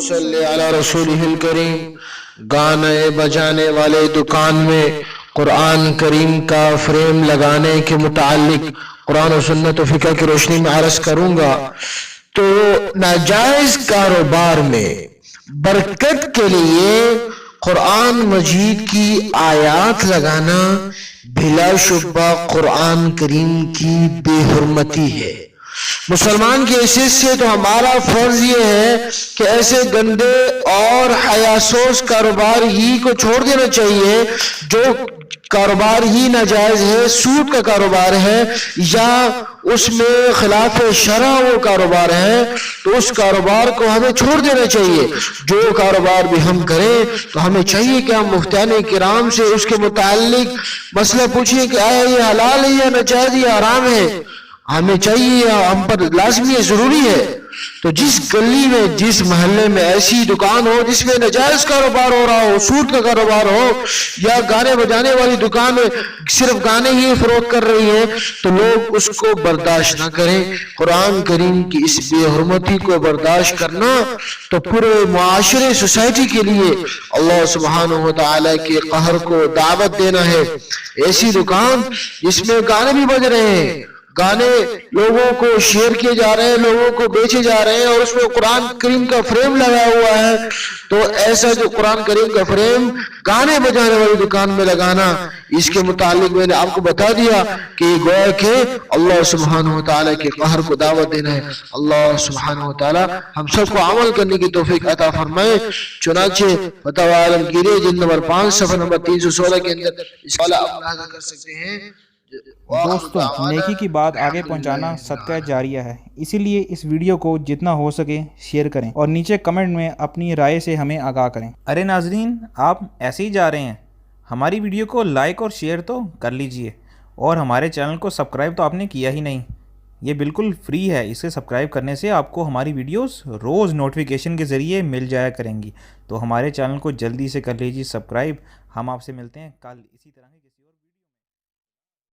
صلی علی رسولہ الکریم۔ گانے بجانے والے دکان میں قرآن کریم کا فریم لگانے کے متعلق قرآن و سنت و فقہ کی روشنی میں عرض کروں گا۔ تو ناجائز کاروبار میں برکت کے لیے قرآن مجید کی آیات لگانا بلا شبہ قرآن کریم کی بے حرمتی ہے۔ مسلمان کی حیثیت سے تو ہمارا فرض یہ ہے کہ ایسے گندے اور حیاسوس کاروبار ہی کو چھوڑ دینا چاہیے جو کاروبار ہی ناجائز ہے، سود کا کاروبار ہے یا اس میں خلاف شرع وہ کاروبار ہے، تو اس کاروبار کو ہمیں چھوڑ دینا چاہیے۔ جو کاروبار بھی ہم کریں تو ہمیں چاہیے کہ ہم مفتیان کرام سے اس کے متعلق مسئلہ پوچھیں کہ آیا یہ حلال ہے یا ناجائز یا حرام ہے۔ ہمیں چاہیے، ہم پر لازمی ہے، ضروری ہے۔ تو جس گلی میں جس محلے میں ایسی دکان ہو جس میں ناجائز کاروبار ہو رہا ہو، سود کا کاروبار ہو، یا گانے بجانے والی دکان میں صرف گانے ہی فروخت کر رہی ہے، تو لوگ اس کو برداشت نہ کریں۔ قرآن کریم کی اس بے حرمتی کو برداشت کرنا تو پورے معاشرے سوسائٹی کے لیے اللہ سبحانہ و تعالیٰ کے قہر کو دعوت دینا ہے۔ ایسی دکان جس میں گانے بھی بج رہے ہیں، گانے لوگوں کو شیئر کیے جا رہے ہیں، لوگوں کو بیچے جا رہے ہیں، اور اس میں قرآن کریم کا فریم لگا ہوا ہے، تو ایسا جو قرآن کریم کا فریم گانے بجانے والی دکان میں لگانا، اس کے متعلق میں نے آپ کو بتا دیا کہ یہ گویا کہ اللہ سبحانہ و تعالیٰ کے قہر کو دعوت دینا ہے۔ اللہ سبحانہ و تعالیٰ ہم سب کو عمل کرنے کی توفیق عطا فرمائے۔ چنانچہ فتاوی عالمگیری جلد نمبر 5 صفحہ نمبر 316 کے اندر اس والا آپ ملاحظہ کر سکتے ہیں۔ دوستوں، نیکی کی بات آگے پہنچانا صدقہ جاریہ ہے، اسی لیے اس ویڈیو کو جتنا ہو سکے شیئر کریں اور نیچے کمنٹ میں اپنی رائے سے ہمیں آگاہ کریں۔ ارے ناظرین، آپ ایسے ہی جا رہے ہیں، ہماری ویڈیو کو لائک اور شیئر تو کر لیجئے، اور ہمارے چینل کو سبسکرائب تو آپ نے کیا ہی نہیں۔ یہ بالکل فری ہے، اسے سبسکرائب کرنے سے آپ کو ہماری ویڈیوز روز نوٹیفیکیشن کے ذریعے مل جایا کریں گی، تو ہمارے چینل کو جلدی سے کر لیجیے سبسکرائب۔ ہم آپ سے ملتے ہیں کل اسی طرح